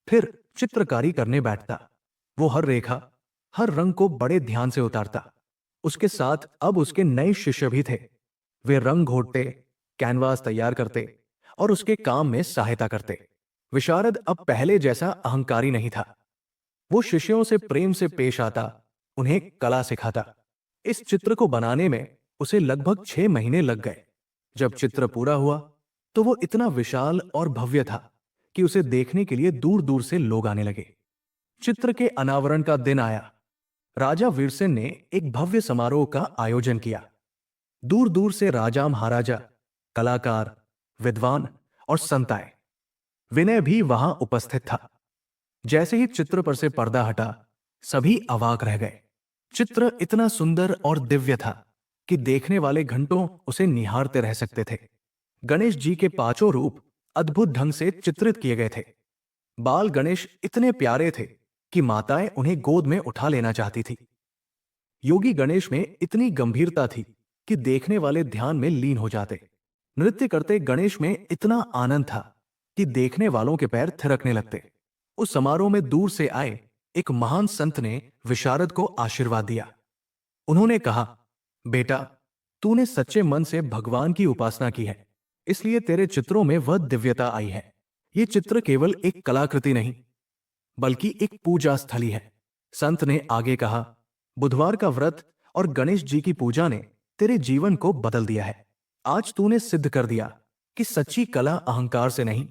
फिर चित्रकारी करने बैठता। वो हर रेखा, हर रंग को बड़े ध्यान से उतारता। उसके साथ अब उसके नए शिष्य भी थे। वे रंग घोटते, कैनवास तैयार करते और उसके काम में सहायता करते। विशारद अब पहले जैसा अहंकारी नहीं था। वो शिष्यों से प्रेम से पेश आता, उन्हें कला सिखाता। इस चित्र को बनाने में उसे लगभग 6 महीने लग गए। जब चित्र पूरा हुआ तो वो इतना विशाल और भव्य था कि उसे देखने के लिए दूर दूर से लोग आने लगे। चित्र के अनावरण का दिन आया। राजा वीरसेन ने एक भव्य समारोह का आयोजन किया। दूर दूर से राजा, महाराजा, कलाकार, विद्वान और संत आए। विनय भी वहां उपस्थित था। जैसे ही चित्र पर से पर्दा हटा, सभी अवाक रह गए। चित्र इतना सुंदर और दिव्य था कि देखने वाले घंटों उसे निहारते रह सकते थे। गणेश जी के 5 रूप अद्भुत ढंग से चित्रित किए गए थे। बाल गणेश इतने प्यारे थे कि माताएं उन्हें गोद में उठा लेना चाहती थी। योगी गणेश में इतनी गंभीरता थी कि देखने वाले ध्यान में लीन हो जाते। नृत्य करते गणेश में इतना आनंद था कि देखने वालों के पैर थिरकने लगते। उस समारोह में दूर से आए एक महान संत ने विशारद को आशीर्वाद दिया। उन्होंने कहा, बेटा, तूने सच्चे मन से भगवान की उपासना की है, इसलिए तेरे चित्रों में वह दिव्यता आई है। ये चित्र केवल एक कलाकृति नहीं, बल्कि एक पूजा स्थली है। संत ने आगे कहा, बुधवार का व्रत और गणेश जी की पूजा ने तेरे जीवन को बदल दिया है। आज तूने सिद्ध कर दिया कि सच्ची कला अहंकार से नहीं,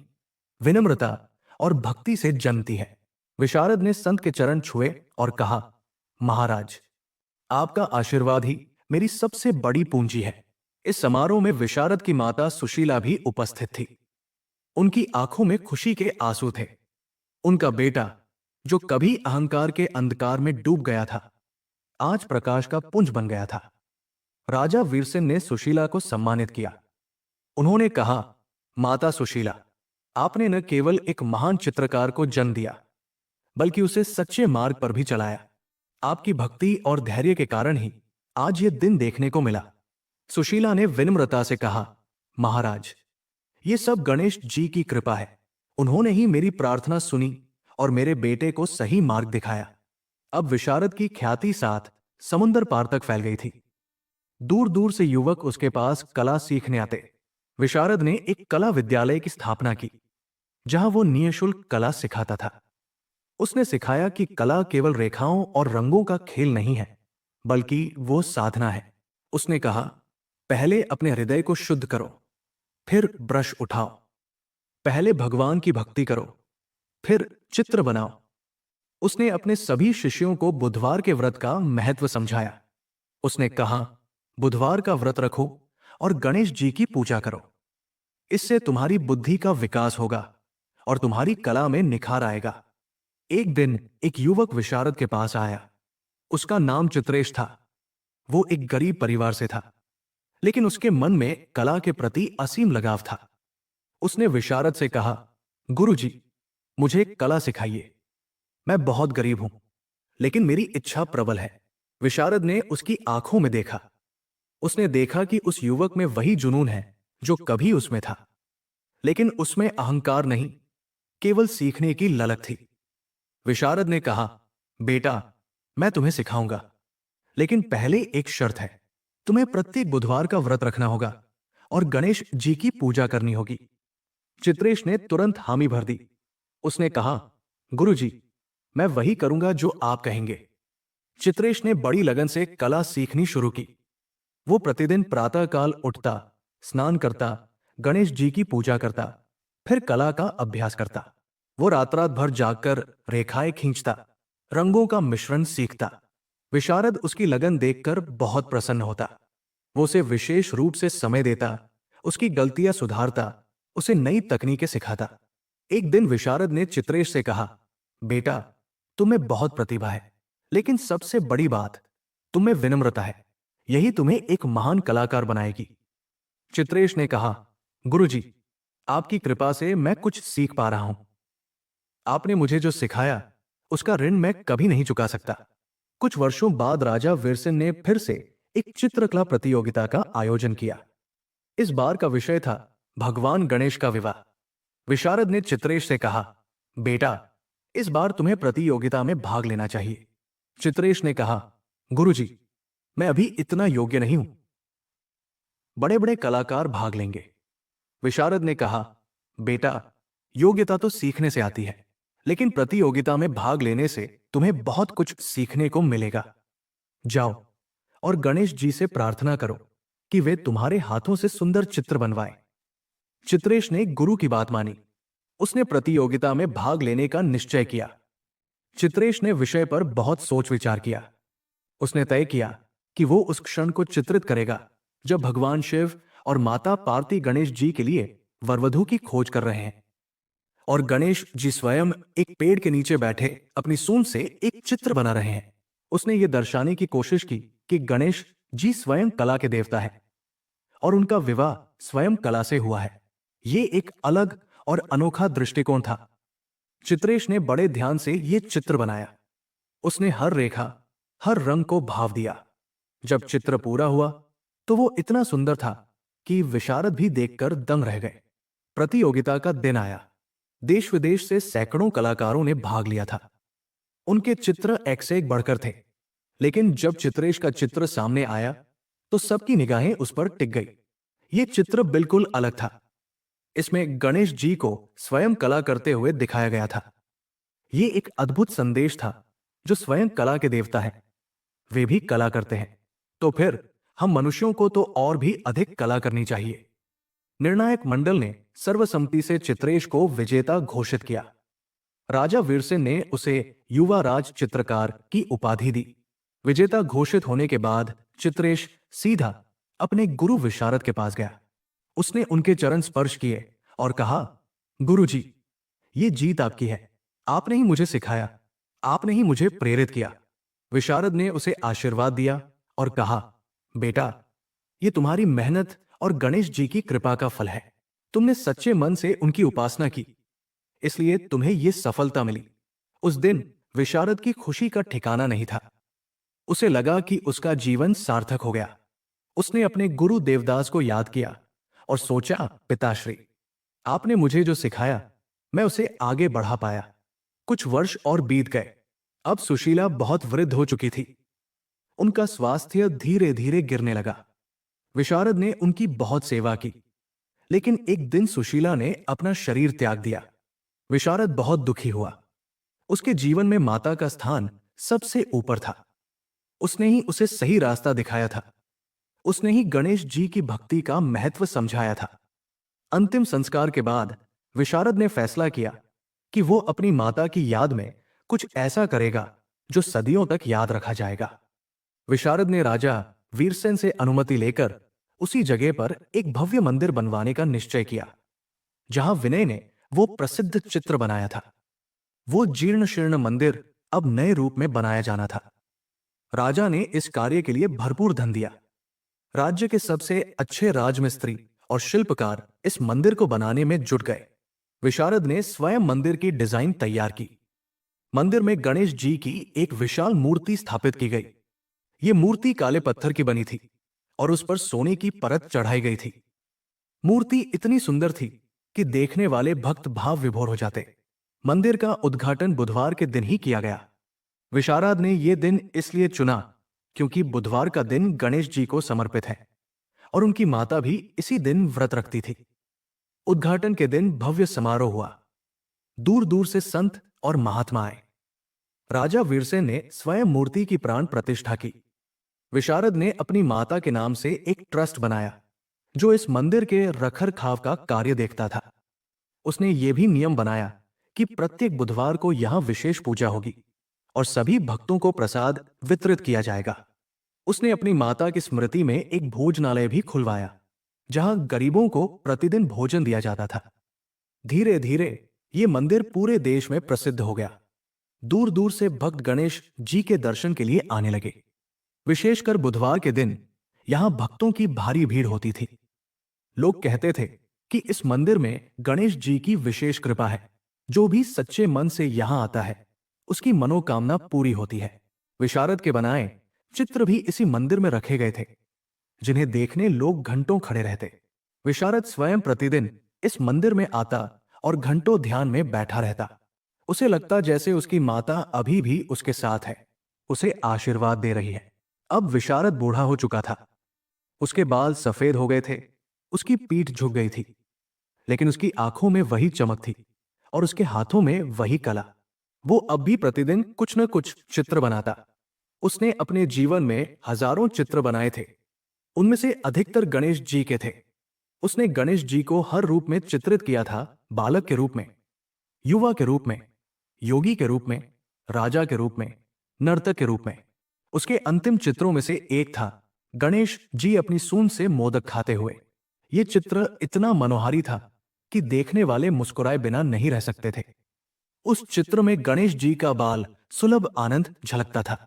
विनम्रता और भक्ति से जन्मती है। विशारद ने संत के चरण छुए और कहा, महाराज, आपका आशीर्वाद ही मेरी सबसे बड़ी पूंजी है। इस समारोह में विशारद की माता सुशीला भी उपस्थित थी। उनकी आंखों में खुशी के आंसू थे। उनका बेटा, जो कभी अहंकार के अंधकार में डूब गया था, आज प्रकाश का पुंज बन गया था। राजा वीरसेन ने सुशीला को सम्मानित किया। उन्होंने कहा, माता सुशीला, आपने न केवल एक महान चित्रकार को जन्म दिया, बल्कि उसे सच्चे मार्ग पर भी चलाया। आपकी भक्ति और धैर्य के कारण ही आज ये दिन देखने को मिला। सुशीला ने विनम्रता से कहा, महाराज, ये सब गणेश जी की कृपा है। उन्होंने ही मेरी प्रार्थना सुनी और मेरे बेटे को सही मार्ग दिखाया। अब विशारद की ख्याति साथ समुंदर पार तक फैल गई थी। दूर दूर से युवक उसके पास कला सीखने आते। विशारद ने एक कला विद्यालय की स्थापना की, जहां वो निःशुल्क कला सिखाता था। उसने सिखाया कि कला केवल रेखाओं और रंगों का खेल नहीं है, बल्कि वो साधना है। उसने कहा, पहले अपने हृदय को शुद्ध करो, फिर ब्रश उठाओ। पहले भगवान की भक्ति करो, फिर चित्र बनाओ। उसने अपने सभी शिष्यों को बुधवार के व्रत का महत्व समझाया। उसने कहा, बुधवार का व्रत रखो और गणेश जी की पूजा करो। इससे तुम्हारी बुद्धि का विकास होगा और तुम्हारी कला में निखार आएगा। एक दिन एक युवक विशारद के पास आया। उसका नाम चित्रेश था। वो एक गरीब परिवार से था, लेकिन उसके मन में कला के प्रति असीम लगाव था। उसने विशारद से कहा, गुरुजी, मुझे कला सिखाइए। मैं बहुत गरीब हूं, लेकिन मेरी इच्छा प्रबल है। विशारद ने उसकी आंखों में देखा। उसने देखा कि उस युवक में वही जुनून है जो कभी उसमें था, लेकिन उसमें अहंकार नहीं, केवल सीखने की ललक थी। विशारद ने कहा, बेटा, मैं तुम्हें सिखाऊंगा, लेकिन पहले एक शर्त है। तुम्हें प्रत्येक बुधवार का व्रत रखना होगा और गणेश जी की पूजा करनी होगी। चित्रेश ने तुरंत हामी भर दी। उसने कहा, गुरुजी, मैं वही करूंगा जो आप कहेंगे। चित्रेश ने बड़ी लगन से कला सीखनी शुरू की। वो प्रतिदिन प्रातःकाल उठता, स्नान करता, गणेश जी की पूजा करता, फिर कला का अभ्यास करता। वो रात रात भर जागकर रेखाएं खींचता, रंगों का मिश्रण सीखता। विशारद उसकी लगन देखकर बहुत प्रसन्न होता। वो उसे विशेष रूप से समय देता, उसकी गलतियां सुधारता, उसे नई तकनीकें सिखाता। एक दिन विशारद ने चित्रेश से कहा, बेटा, तुम्हें बहुत प्रतिभा है, लेकिन सबसे बड़ी बात तुम्हें विनम्रता है। यही तुम्हें एक महान कलाकार बनाएगी। चित्रेश ने कहा, गुरुजी, आपकी कृपा से मैं कुछ सीख पा रहा हूं। आपने मुझे जो सिखाया, उसका ऋण मैं कभी नहीं चुका सकता। कुछ वर्षों बाद राजा वीरसेन ने फिर से एक चित्रकला प्रतियोगिता का आयोजन किया। इस बार का विषय था भगवान गणेश का विवाह। विशारद ने चित्रेश से कहा, बेटा, इस बार तुम्हें प्रतियोगिता में भाग लेना चाहिए। चित्रेश ने कहा, गुरुजी, मैं अभी इतना योग्य नहीं हूं। बड़े बड़े कलाकार भाग लेंगे। विशारद ने कहा, बेटा, योग्यता तो सीखने से आती है, लेकिन प्रतियोगिता में भाग लेने से तुम्हें बहुत कुछ सीखने को मिलेगा। जाओ और गणेश जी से प्रार्थना करो कि वे तुम्हारे हाथों से सुंदर चित्र बनवाएं। चित्रेश ने गुरु की बात मानी। उसने प्रतियोगिता में भाग लेने का निश्चय किया। चित्रेश ने विषय पर बहुत सोच विचार किया। उसने तय किया कि वो उस क्षण को चित्रित करेगा जब भगवान शिव और माता पार्वती गणेश जी के लिए वरवधु की खोज कर रहे हैं और गणेश जी स्वयं एक पेड़ के नीचे बैठे अपनी सूंड से एक चित्र बना रहे हैं। उसने ये दर्शाने की कोशिश की कि गणेश जी स्वयं कला के देवता है और उनका विवाह स्वयं कला से हुआ है। ये एक अलग और अनोखा दृष्टिकोण था। चित्रेश ने बड़े ध्यान से ये चित्र बनाया। उसने हर रेखा, हर रंग को भाव दिया। जब चित्र पूरा हुआ तो वो इतना सुंदर था कि विशारद भी देखकर दंग रह गए। प्रतियोगिता का दिन आया। देश विदेश से सैकड़ों कलाकारों ने भाग लिया था। उनके चित्र एक से एक बढ़कर थे, लेकिन जब चित्रेश का चित्र सामने आया तो सबकी निगाहें उस पर टिक गई। ये चित्र बिल्कुल अलग था। इसमें गणेश जी को स्वयं कला करते हुए दिखाया गया था। ये एक अद्भुत संदेश था। जो स्वयं कला के देवता हैं, वे भी कला करते हैं। तो फिर हम मनुष्यों को तो और भी अधिक कला करनी चाहिए। निर्णायक मंडल ने सर्वसम्मति से चित्रेश को विजेता घोषित किया। राजा वीरसेन ने उसे युवा राज चित्रकार की उपाधि दी। विजेता घोषित होने के बाद चित्रेश सीधा अपने गुरु विशारद के पास गया। उसने उनके चरण स्पर्श किए और कहा, गुरुजी, ये जीत आपकी है। आपने ही मुझे सिखाया, आपने ही मुझे प्रेरित किया। विशारद ने उसे आशीर्वाद दिया और कहा, बेटा, ये तुम्हारी मेहनत और गणेश जी की कृपा का फल है। तुमने सच्चे मन से उनकी उपासना की, इसलिए तुम्हें यह सफलता मिली। उस दिन विशारद की खुशी का ठिकाना नहीं था। उसे लगा कि उसका जीवन सार्थक हो गया। उसने अपने गुरु देवदास को याद किया और सोचा, पिताश्री, आपने मुझे जो सिखाया, मैं उसे आगे बढ़ा पाया। कुछ वर्ष और बीत गए। अब सुशीला बहुत वृद्ध हो चुकी थी। उनका स्वास्थ्य धीरे धीरे गिरने लगा। विशारद ने उनकी बहुत सेवा की, लेकिन एक दिन सुशीला ने अपना शरीर त्याग दिया। विशारद बहुत दुखी हुआ। उसके जीवन में माता का स्थान सबसे ऊपर था। उसने ही उसे सही रास्ता दिखाया था। उसने ही गणेश जी की भक्ति का महत्व समझाया था। अंतिम संस्कार के बाद विशारद ने फैसला किया कि वो अपनी माता की याद में कुछ ऐसा करेगा जो सदियों तक याद रखा जाएगा। विशारद ने राजा वीरसेन से अनुमति लेकर उसी जगह पर एक भव्य मंदिर बनवाने का निश्चय किया, जहां विनय ने वो प्रसिद्ध चित्र बनाया था। वो जीर्ण शीर्ण मंदिर अब नए रूप में बनाया जाना था। राजा ने इस कार्य के लिए भरपूर धन दिया। राज्य के सबसे अच्छे राजमिस्त्री और शिल्पकार इस मंदिर को बनाने में जुट गए। विशारद ने स्वयं मंदिर की डिजाइन तैयार की। मंदिर में गणेश जी की एक विशाल मूर्ति स्थापित की गई। यह मूर्ति काले पत्थर की बनी थी और उस पर सोने की परत चढ़ाई गई थी। मूर्ति इतनी सुंदर थी कि देखने वाले भक्त भाव विभोर हो जाते। मंदिर का उद्घाटन बुधवार के दिन ही किया गया। विशारद ने यह दिन इसलिए चुना क्योंकि बुधवार का दिन गणेश जी को समर्पित है और उनकी माता भी इसी दिन व्रत रखती थी। उद्घाटन के दिन भव्य समारोह हुआ। दूर दूर से संत और महात्मा आए। राजा वीरसेन ने स्वयं मूर्ति की प्राण प्रतिष्ठा की। विशारद ने अपनी माता के नाम से एक ट्रस्ट बनाया जो इस मंदिर के रखरखाव का कार्य देखता था। उसने ये भी नियम बनाया कि प्रत्येक बुधवार को यहां विशेष पूजा होगी और सभी भक्तों को प्रसाद वितरित किया जाएगा। उसने अपनी माता की स्मृति में एक भोजनालय भी खुलवाया, जहां गरीबों को प्रतिदिन भोजन दिया जाता था। धीरे धीरे ये मंदिर पूरे देश में प्रसिद्ध हो गया। दूर दूर से भक्त गणेश जी के दर्शन के लिए आने लगे। विशेषकर बुधवार के दिन यहां भक्तों की भारी भीड़ होती थी। लोग कहते थे कि इस मंदिर में गणेश जी की विशेष कृपा है। जो भी सच्चे मन से यहां आता है, उसकी मनोकामना पूरी होती है। विशारद के बनाए चित्र भी इसी मंदिर में रखे गए थे, जिन्हें देखने लोग घंटों खड़े रहते। विशारद स्वयं प्रतिदिन इस मंदिर में आता और घंटों ध्यान में बैठा रहता। उसे लगता जैसे उसकी माता अभी भी उसके साथ है, उसे आशीर्वाद दे रही है। अब विशारद बूढ़ा हो चुका था। उसके बाल सफेद हो गए थे, उसकी पीठ झुक गई थी, लेकिन उसकी आंखों में वही चमक थी और उसके हाथों में वही कला। वो अब भी प्रतिदिन कुछ न कुछ चित्र बनाता। उसने अपने जीवन में हजारों चित्र बनाए थे। उनमें से अधिकतर गणेश जी के थे। उसने गणेश जी को हर रूप में चित्रित किया था। बालक के रूप में, युवा के रूप में, योगी के रूप में, राजा के रूप में, नर्तक के रूप में। उसके अंतिम चित्रों में से एक था गणेश जी अपनी सूंड से मोदक खाते हुए। यह चित्र इतना मनोहारी था कि देखने वाले मुस्कुराए बिना नहीं रह सकते थे। उस चित्र में गणेश जी का बाल सुलभ आनंद झलकता था।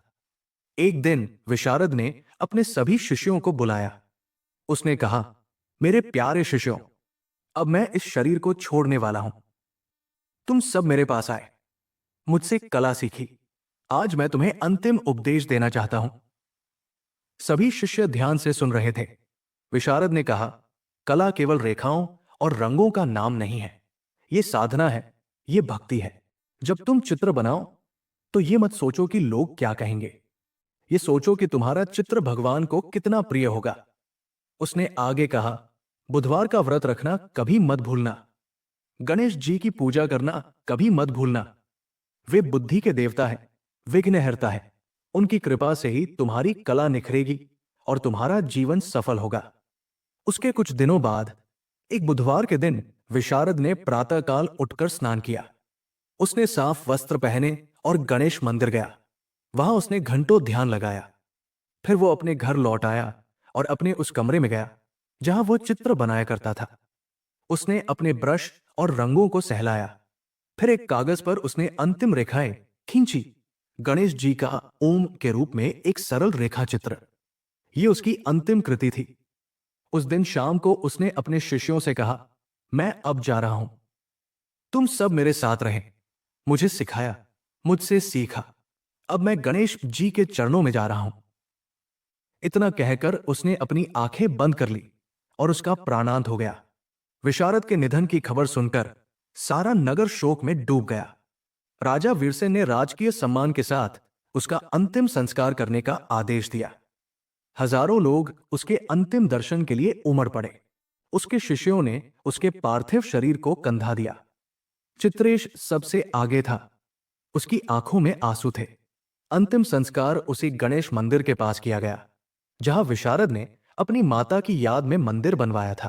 एक दिन विशारद ने अपने सभी शिष्यों को बुलाया। उसने कहा, मेरे प्यारे शिष्यों, अब मैं इस शरीर को छोड़ने वाला हूं। तुम सब मेरे पास आए, मुझसे कला सीखी। आज मैं तुम्हें अंतिम उपदेश देना चाहता हूं। सभी शिष्य ध्यान से सुन रहे थे। विशारद ने कहा, कला केवल रेखाओं और रंगों का नाम नहीं है। यह साधना है, यह भक्ति है। जब तुम चित्र बनाओ तो यह मत सोचो कि लोग क्या कहेंगे। ये सोचो कि तुम्हारा चित्र भगवान को कितना प्रिय होगा। उसने आगे कहा, बुधवार का व्रत रखना कभी मत भूलना। गणेश जी की पूजा करना कभी मत भूलना। वे बुद्धि के देवता हैं, विघ्नहर्ता है। उनकी कृपा से ही तुम्हारी कला निखरेगी और तुम्हारा जीवन सफल होगा। उसके कुछ दिनों बाद एक बुधवार के दिन विशारद ने प्रातःकाल उठकर स्नान किया। उसने साफ वस्त्र पहने और गणेश मंदिर गया। वहां उसने घंटों ध्यान लगाया। फिर वो अपने घर लौट आया और अपने उस कमरे में गया जहां वो चित्र बनाया करता था। उसने अपने ब्रश और रंगों को सहलाया। फिर एक कागज पर उसने अंतिम रेखाएं खींची। गणेश जी का ओम के रूप में एक सरल रेखा चित्र। ये उसकी अंतिम कृति थी। उस दिन शाम को उसने अपने शिष्यों से कहा, मैं अब जा रहा हूं। तुम सब मेरे साथ रहें। मुझे सिखाया, मुझसे सीखा। अब मैं गणेश जी के चरणों में जा रहा हूं। इतना कहकर उसने अपनी आंखें बंद कर ली और उसका प्राणांत हो गया। विशारद के निधन की खबर सुनकर सारा नगर शोक में डूब गया। राजा वीरसेन ने राजकीय सम्मान के साथ उसका अंतिम संस्कार करने का आदेश दिया। हजारों लोग उसके अंतिम दर्शन के लिए उमड़ पड़े। उसके शिष्यों ने उसके पार्थिव शरीर को कंधा दिया। चित्रेश सबसे आगे था। उसकी आंखों में आंसू थे। अंतिम संस्कार उसी गणेश मंदिर के पास किया गया जहां विशारद ने अपनी माता की याद में मंदिर बनवाया था।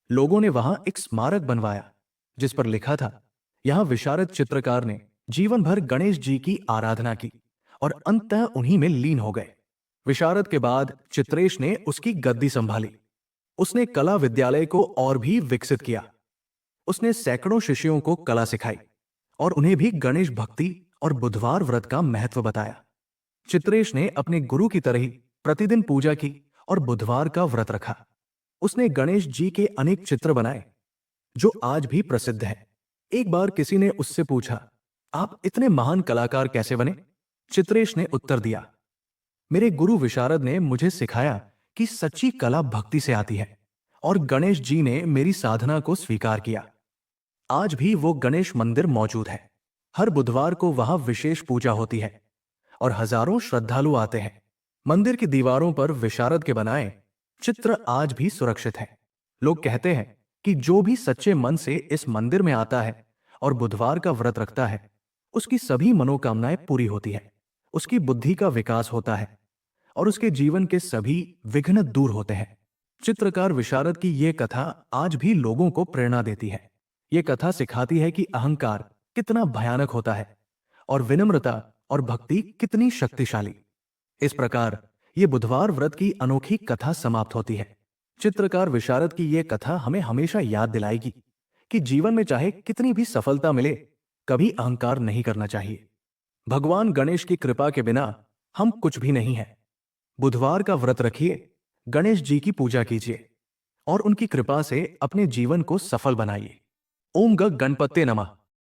लोगों ने वहां एक स्मारक बनवाया जिस पर लिखा था, यहां विशारद चित्रकार ने जीवन भर गणेश जी की आराधना की और अंततः उन्हीं में लीन हो गए। विशारद के बाद चित्रेश ने उसकी गद्दी संभाली। उसने कला विद्यालय को और भी विकसित किया। उसने सैकड़ों शिष्यों को कला सिखाई और उन्हें भी गणेश भक्ति और बुधवार व्रत का महत्व बताया। चित्रेश ने अपने गुरु की तरह ही प्रतिदिन पूजा की और बुधवार का व्रत रखा। उसने गणेश जी के अनेक चित्र बनाए जो आज भी प्रसिद्ध हैं। एक बार किसी ने उससे पूछा, आप इतने महान कलाकार कैसे बने? चित्रेश ने उत्तर दिया, मेरे गुरु विशारद ने मुझे सिखाया कि सच्ची कला भक्ति से आती है और गणेश जी ने मेरी साधना को स्वीकार किया। आज भी वो गणेश मंदिर मौजूद है। हर बुधवार को वहां विशेष पूजा होती है और हजारों श्रद्धालु आते हैं। मंदिर की दीवारों पर विशारद के बनाए चित्र आज भी सुरक्षित हैं। लोग कहते हैं कि जो भी सच्चे मन से इस मंदिर में आता है और बुधवार का व्रत रखता है, उसकी सभी मनोकामनाएं पूरी होती है, उसकी बुद्धि का विकास होता है और उसके जीवन के सभी विघ्न दूर होते हैं। चित्रकार विशारद की यह कथा आज भी लोगों को प्रेरणा देती है। यह कथा सिखाती है कि अहंकार कितना भयानक होता है और विनम्रता और भक्ति कितनी शक्तिशाली। इस प्रकार ये बुधवार व्रत की अनोखी कथा समाप्त होती है। चित्रकार विशारद की यह कथा हमें हमेशा याद दिलाएगी कि जीवन में चाहे कितनी भी सफलता मिले, कभी अहंकार नहीं करना चाहिए। भगवान गणेश की कृपा के बिना हम कुछ भी नहीं है। बुधवार का व्रत रखिए, गणेश जी की पूजा कीजिए और उनकी कृपा से अपने जीवन को सफल बनाइए। ओम गणपते नमः।